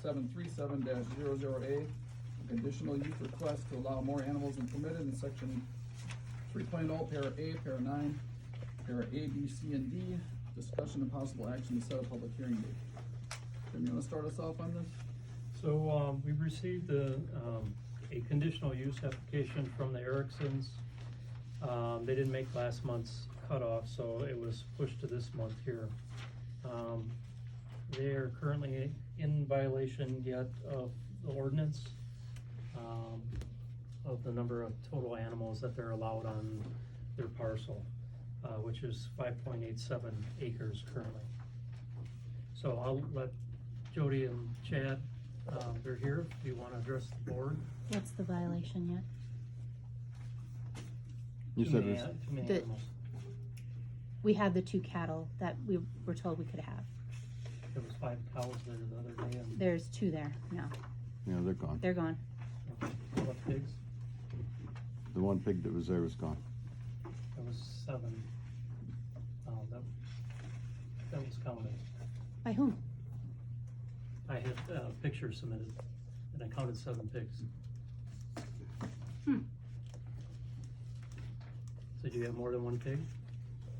737-00A, a conditional use request to allow more animals than permitted in section 3.0, para A, para 9, para A, B, C, and D. Discussion and possible action to set a public hearing date. Tim, you wanna start us off on this? So, we've received a conditional use application from the Ericksons. They didn't make last month's cutoff, so it was pushed to this month here. They are currently in violation yet of the ordinance, of the number of total animals that they're allowed on their parcel, which is 5.87 acres currently. So I'll let Jody and Chad, they're here, if you wanna address the board. What's the violation yet? You said it's, Too many The- animals. We had the 2 cattle that we were told we could have. There was 5 cows there the other day and, There's 2 there now. yeah, they're gone. They're gone. what pigs? The one pig that was there was gone. There was 7. That was counted. By whom? I had pictures submitted, and I counted 7 pigs. So do you have more than 1 pig?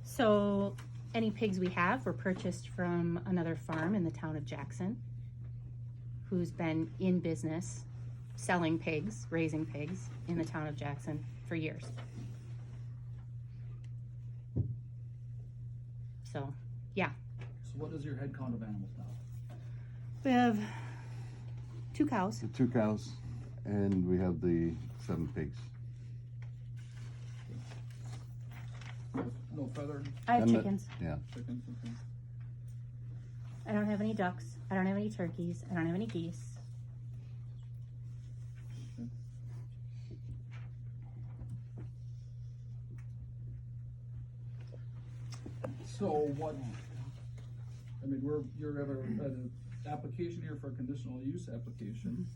So any pigs we have were purchased from another farm in the town of Jackson, who's been in business selling pigs, raising pigs in the town of Jackson for years. So, yeah, So what is your head count of animals now? we have 2 cows. The 2 cows, and we have the 7 pigs. No feather I have And the- chickens. Yeah, chickens, okay. I don't have any ducks. I don't have any turkeys. I don't have any geese. So what, I mean, you're at an application here for a conditional use application,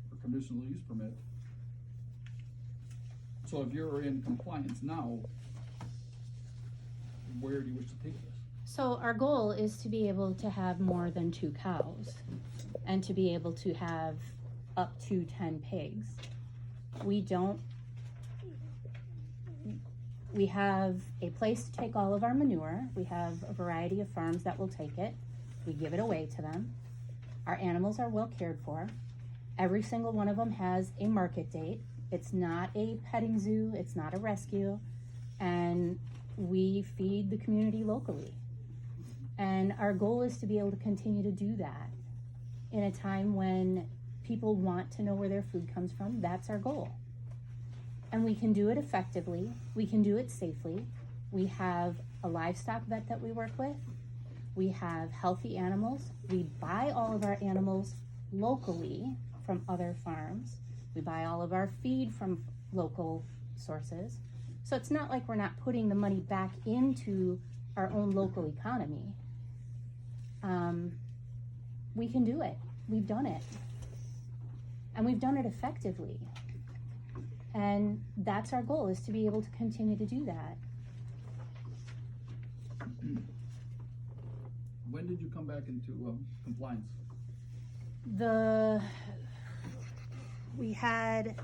for conditional use permit. So if you're in compliance now, where do you wish to take this? So our goal is to be able to have more than 2 cows and to be able to have up to 10 pigs. We have a place to take all of our manure. We have a variety of farms that will take it. We give it away to them. Our animals are well cared for. Every single one of them has a market date. It's not a petting zoo, it's not a rescue, and we feed the community locally. And our goal is to be able to continue to do that in a time when people want to know where their food comes from. That's our goal. And we can do it effectively. We can do it safely. We have a livestock vet that we work with. We have healthy animals. We buy all of our animals locally from other farms. We buy all of our feed from local sources. So it's not like we're not putting the money back into our own local economy. We can do it. We've done it. And we've done it effectively. And that's our goal, is to be able to continue to do that. When did you come back into compliance? We had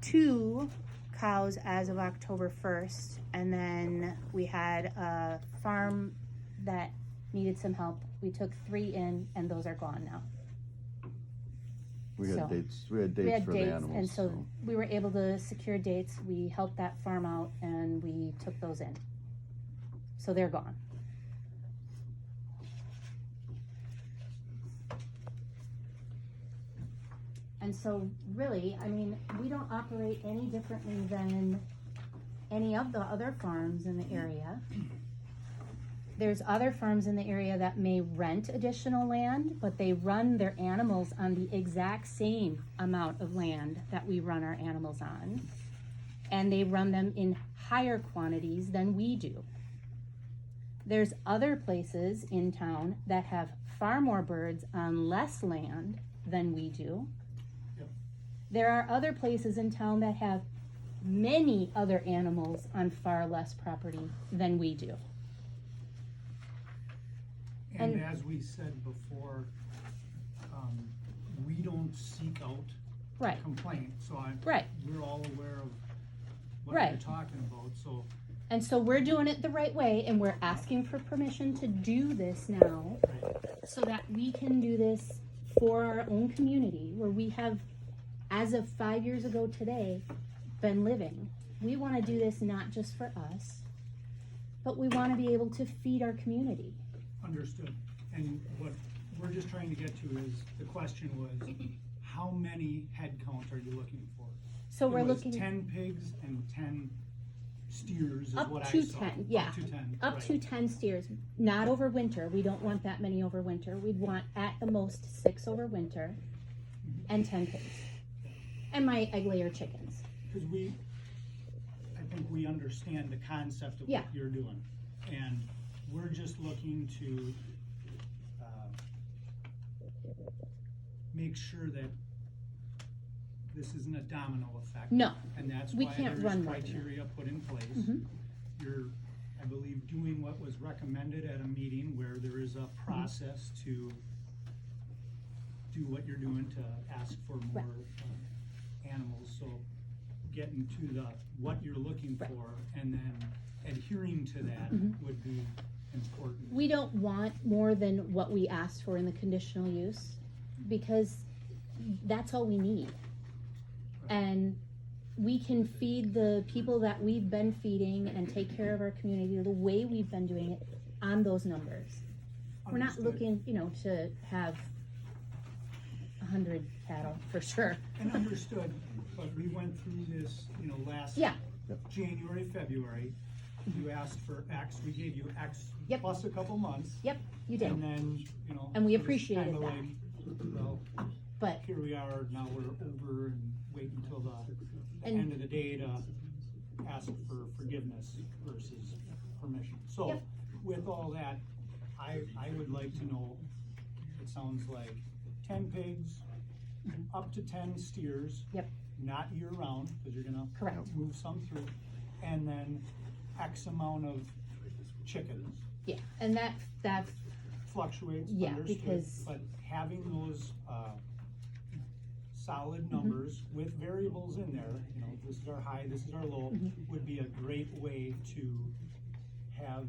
2 cows as of October 1st, and then we had a farm that needed some help. We took 3 in, and those are gone now. we had So, dates for We the had dates, animals. and so we were able to secure dates. We helped that farm out, and we took those in. So they're gone. And so really, I mean, we don't operate any differently than any of the other farms in the area. There's other farms in the area that may rent additional land, but they run their animals on the exact same amount of land that we run our animals on. And they run them in higher quantities than we do. There's other places in town that have far more birds on less land than we do. There are other places in town that have many other animals on far less property than we do. And And- as we said before, without Right, complaint, so right. we're all aware of what Right. you're talking about, so. And so we're doing it the right way, and we're asking for permission to do this now, so that we can do this for our own community, where we have, as of 5 years ago today, been living. We wanna do this not just for us, but we wanna be able to feed our community. Understood. And what we're just trying to get to is, the question was, how many head count are you looking for? So we're It was looking 10 pigs and 10 steers is up what I to saw. 10, yeah. Up to 10, Up right. to 10 steers, not over winter. We don't want that many over winter. We'd want at the most 6 over winter and 10 pigs. And my egg layer chickens. Because I think we understand the concept of Yeah. what you're doing. And we're just looking to make sure that this isn't a domino effect. No, And that's we why can't there's run more than that. criteria put in place. Mhm. You're, I believe, doing what was recommended at a meeting where there is a process to do what you're doing to ask for more animals. So getting to the, what you're looking Right. for, and then adhering to that Mhm. would be important. we don't want more than what we asked for in the conditional use, because that's all we need. And we can feed the people that we've been feeding and take care of our community the way we've been doing it on those numbers. We're not Understood. looking, to have 100 cattle, for sure. And understood, but we went through this, last Yeah. January, February. You asked for X, we gave you X Yep. plus a couple months. Yep, you did. And then, And we it was appreciated kinda that. like, well, But, here we are, now we're over and wait until the And- end of the day to ask for forgiveness versus permission. So, Yep. with all that, I would like to know, it sounds like 10 pigs, up to 10 steers. Yep. Not year round, cause you're gonna Correct. move some through, and then X amount of chickens. yeah, and that, Fluctuates, Yeah, understood, because- but having those, solid Mm-hmm. numbers with variables in there, this is our high, this is our low, Mhm. would be a great way to have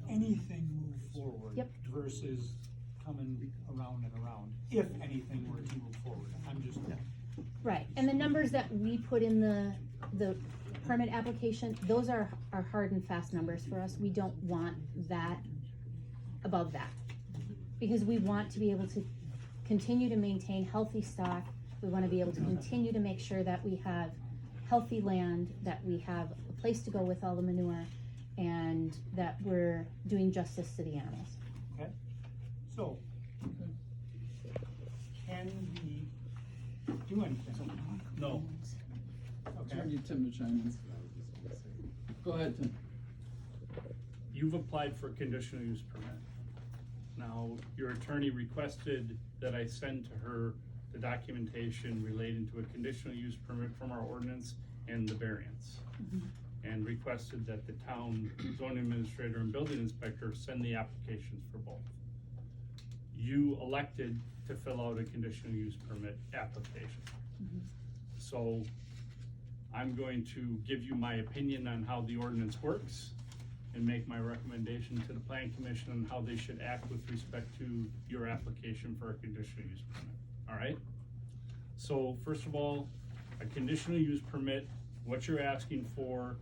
anything move forward. Yep. Versus coming around and around, if anything were to move forward, I'm just, right, and the numbers that we put in the permit application, those are hard and fast numbers for us. We don't want that above that. Because we want to be able to continue to maintain healthy stock. We wanna be able to continue to make sure that we have healthy land, that we have a place to go with all the manure, and that we're doing justice to the animals. okay? So, can we do anything? No. Okay. I need Tim to chime in. Go ahead, Tim. You've applied for a conditional use permit. Now, your attorney requested that I send to her the documentation relating to a conditional use permit from our ordinance and the variance. And requested that the town zoning administrator and building inspector send the applications for both. You elected to fill out a conditional use permit application. So I'm going to give you my opinion on how the ordinance works and make my recommendation to the planning commission on how they should act with respect to your application for a conditional use permit, all right? So first of all, a conditional use permit, what you're asking for,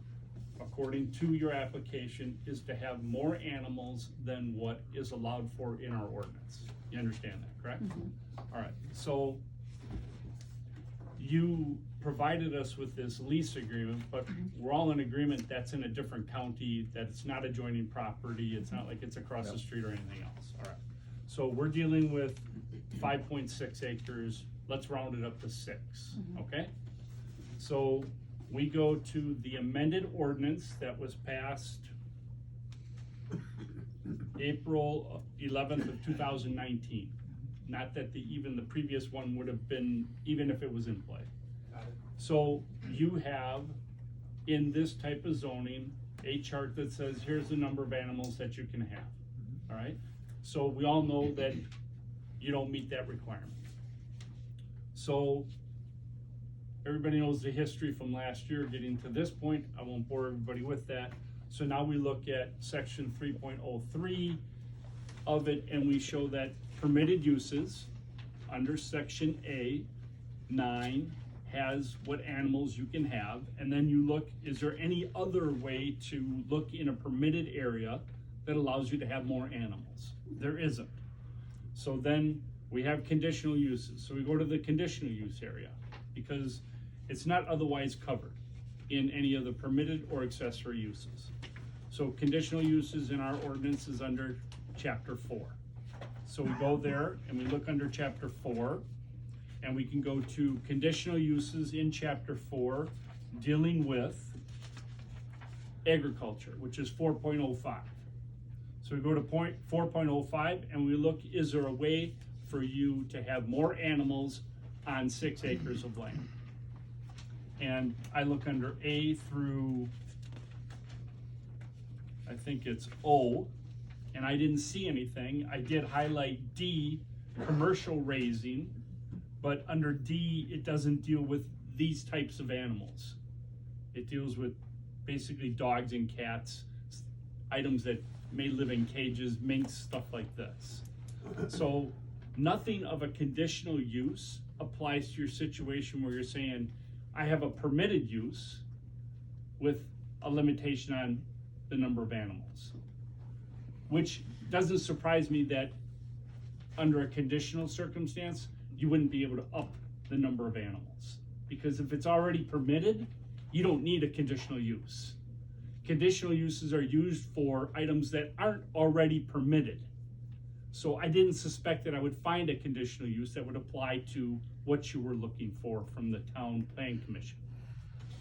according to your application, is to have more animals than what is allowed for in our ordinance. You understand that, correct? All right, so you provided us with this lease agreement, but we're all in agreement that's in a different county, that it's not adjoining property, it's not like it's across the street or anything else, all right? So we're dealing with 5.6 acres, let's round it up to 6, okay? So we go to the amended ordinance that was passed April 11th of 2019. Not that even the previous one would have been, even if it was in play. So you have, in this type of zoning, a chart that says, here's the number of animals that you can have, all right? So we all know that you don't meet that requirement. So everybody knows the history from last year getting to this point. I won't bore everybody with that. So now we look at section 3.03 of it, and we show that permitted uses under section A9 has what animals you can have, and then you look, is there any other way to look in a permitted area that allows you to have more animals? There isn't. So then we have conditional uses. So we go to the conditional use area because it's not otherwise covered in any of the permitted or accessory uses. So conditional uses in our ordinance is under chapter 4. So we go there and we look under chapter 4, and we can go to conditional uses in chapter 4 dealing with agriculture, which is 4.05. So we go to 4.05 and we look, is there a way for you to have more animals on 6 acres of land? And I look under A through, I think it's O, and I didn't see anything. I did highlight D, commercial raising, but under D, it doesn't deal with these types of animals. It deals with basically dogs and cats, items that may live in cages, minks, stuff like this. So nothing of a conditional use applies to your situation where you're saying, I have a permitted use with a limitation on the number of animals. Which doesn't surprise me that under a conditional circumstance, you wouldn't be able to up the number of animals. Because if it's already permitted, you don't need a conditional use. Conditional uses are used for items that aren't already permitted. So I didn't suspect that I would find a conditional use that would apply to what you were looking for from the town plan commission.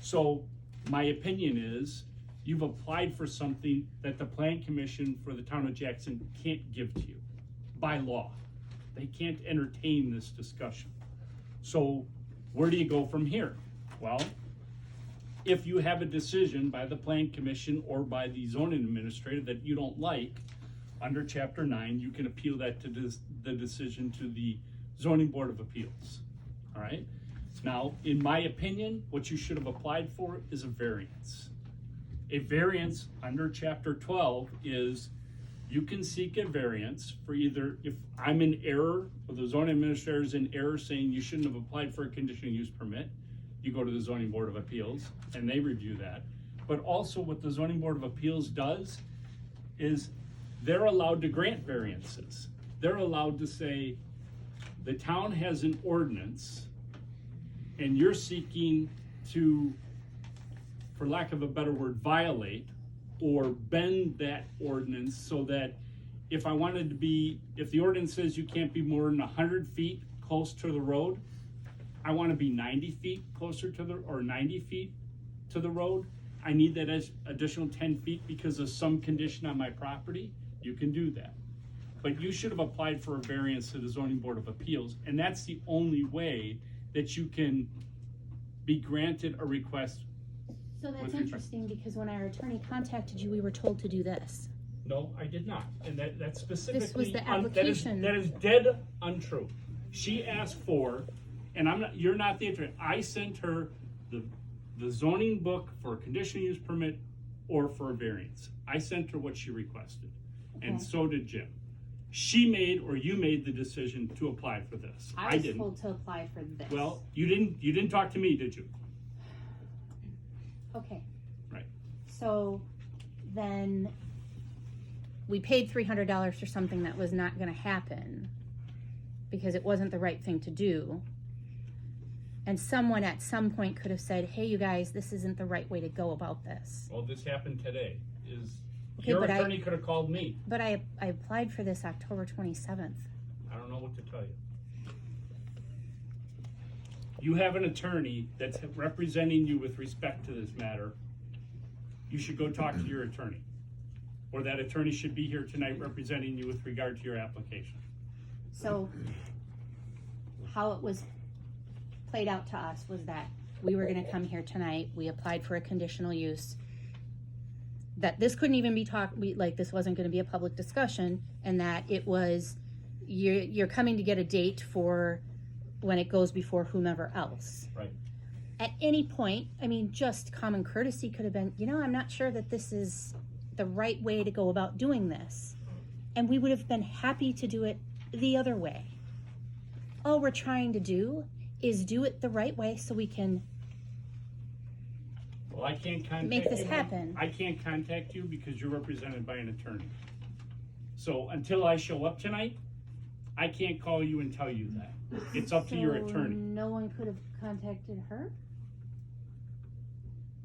So my opinion is, you've applied for something that the plan commission for the town of Jackson can't give to you by law. They can't entertain this discussion. So where do you go from here? Well, if you have a decision by the plan commission or by the zoning administrator that you don't like, under chapter 9, you can appeal that to the decision to the zoning board of appeals. All right. Now, in my opinion, what you should have applied for is a variance. A variance under chapter 12 is you can seek a variance for either, if I'm in error or the zoning administrator is in error saying you shouldn't have applied for a conditional use permit, you go to the zoning board of appeals and they review that. But also what the zoning board of appeals does is they're allowed to grant variances. They're allowed to say the town has an ordinance and you're seeking to, for lack of a better word, violate or bend that ordinance so that if I wanted to be, if the ordinance says you can't be more than 100 feet close to the road, I want to be 90 feet closer to the, or 90 feet to the road, I need that as additional 10 feet because of some condition on my property, you can do that. But you should have applied for a variance to the zoning board of appeals, and that's the only way that you can be granted a request. So that's With respect- interesting because when our attorney contacted you, we were told to do this. No, I did not, and that's specifically, the application. that is dead untrue. She asked for, and you're not the attorney, I sent her the zoning book for a conditional use permit or for a variance. I sent her what she requested, and Okay. so did Jim. She made, or you made the decision to apply for this. I was didn't. told to apply for this. Well, you didn't talk to me, did you? Okay. Right. So then we paid $300 for something that was not gonna happen because it wasn't the right thing to do. And someone at some point could have said, hey, you guys, this isn't the right way to go about this. Well, this happened today. Okay, Your but attorney could have called me. But I applied for this October 27th. I don't know what to tell you. You have an attorney that's representing you with respect to this matter. You should go talk to your attorney. Or that attorney should be here tonight representing you with regard to your application. So how it was played out to us was that we were gonna come here tonight, we applied for a conditional use, that this couldn't even be this wasn't gonna be a public discussion, and that it was, you're coming to get a date for when it goes before whomever else. Right. At any point, I mean, just common courtesy could have been, I'm not sure that this is the right way to go about doing this. And we would have been happy to do it the other way. All we're trying to do is do it the right way so we can Well, I can't contact. make this you. happen. I can't contact you because you're represented by an attorney. So until I show up tonight, I can't call you and tell you that. It's up to your So attorney. no one could have contacted her?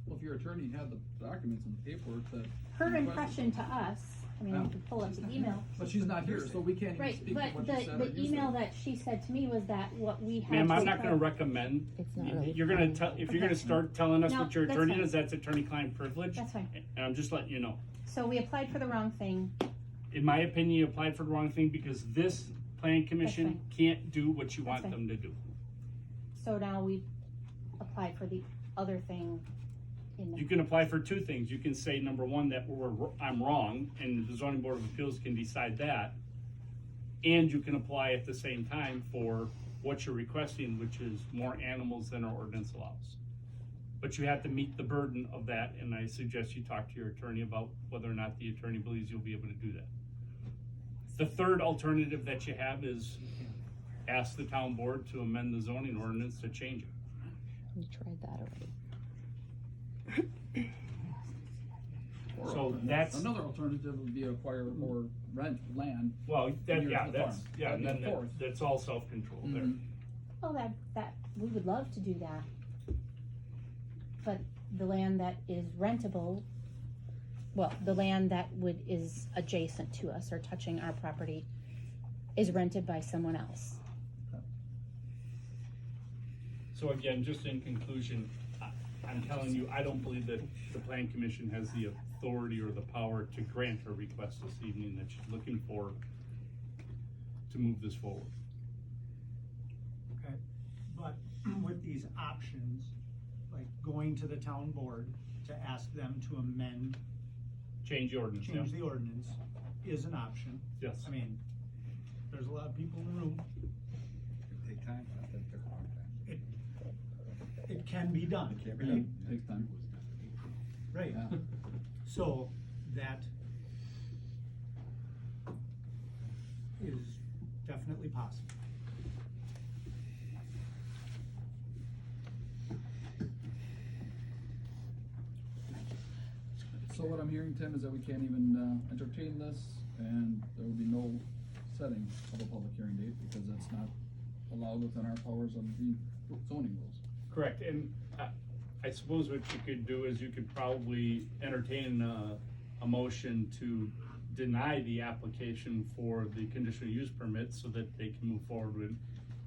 Well, if your attorney had the documents and the paperwork that. Her requested- impression to us, I mean, I could pull up the email. But she's not here, so we can't even Right, speak to but what she said or the you email said. that she said to me was that what we had. Ma'am, to I'm not gonna apply- recommend. It's not really You're gonna fine. tell, if you're Okay. gonna start telling us No, what your that's attorney fine. does, that's attorney-client privilege. That's fine. And I'm just letting you know. So we applied for the wrong thing. In my opinion, you applied for the wrong thing because this plan commission fine. can't do what you want That's them to do. So now we applied for the other thing in You the, can apply for two things. You can say, number one, that I'm wrong, and the zoning board of appeals can decide that. And you can apply at the same time for what you're requesting, which is more animals than our ordinance allows. But you have to meet the burden of that, and I suggest you talk to your attorney about whether or not the attorney believes you'll be able to do that. The third alternative that you have is ask the town board to amend the zoning ordinance to change it. We tried that already. Or So that's- another alternative would be acquire or rent land. Well, that, Near yeah, the that's, farm. yeah, and That'd then be the fourth. that's all self-control there. Mhm. well, that, we would love to do that. But the land that is rentable, well, the land that is adjacent to us or touching our property is rented by someone else. So again, just in conclusion, I'm telling you, I don't believe that the plan commission has the authority or the power to grant her request this evening that she's looking for to move this forward. Okay, but with these options, like going to the town board to ask them to amend, Change the ordinance, yeah? change the ordinance is an option. Yes. I mean, there's a lot of people in the room. Take time, I think took a long time. It can be done, Can't be right? done. Takes time. Right. Yeah. So that is definitely possible. So what I'm hearing, Tim, is that we can't even, entertain this, and there will be no setting of a public hearing date, because that's not allowed within our powers of the zoning rules. Correct, and I suppose what you could do is you could probably entertain a motion to deny the application for the conditional use permit so that they can move forward with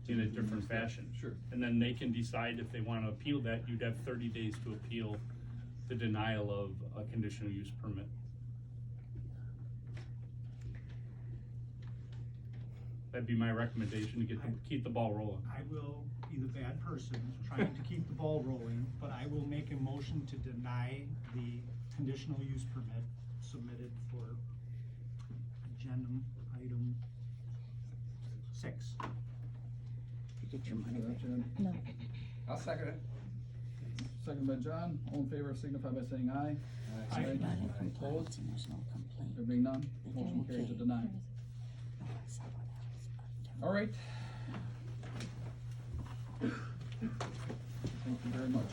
in a different fashion. Sure. And then they can decide if they wanna appeal that. You'd have 30 days to appeal the denial of a conditional use permit. That'd be my recommendation to keep the ball rolling. I will be the bad person trying to keep the ball rolling, but I will make a motion to deny the conditional use permit submitted for agenda item 6. Get your money Is that back. Jen? No. I'll second it. Second by John, all in favor signify by saying aye. Aye. Not in Opposed? compliance and there's no complaint. There being none, motion carried to deny. All right. Thank you very much.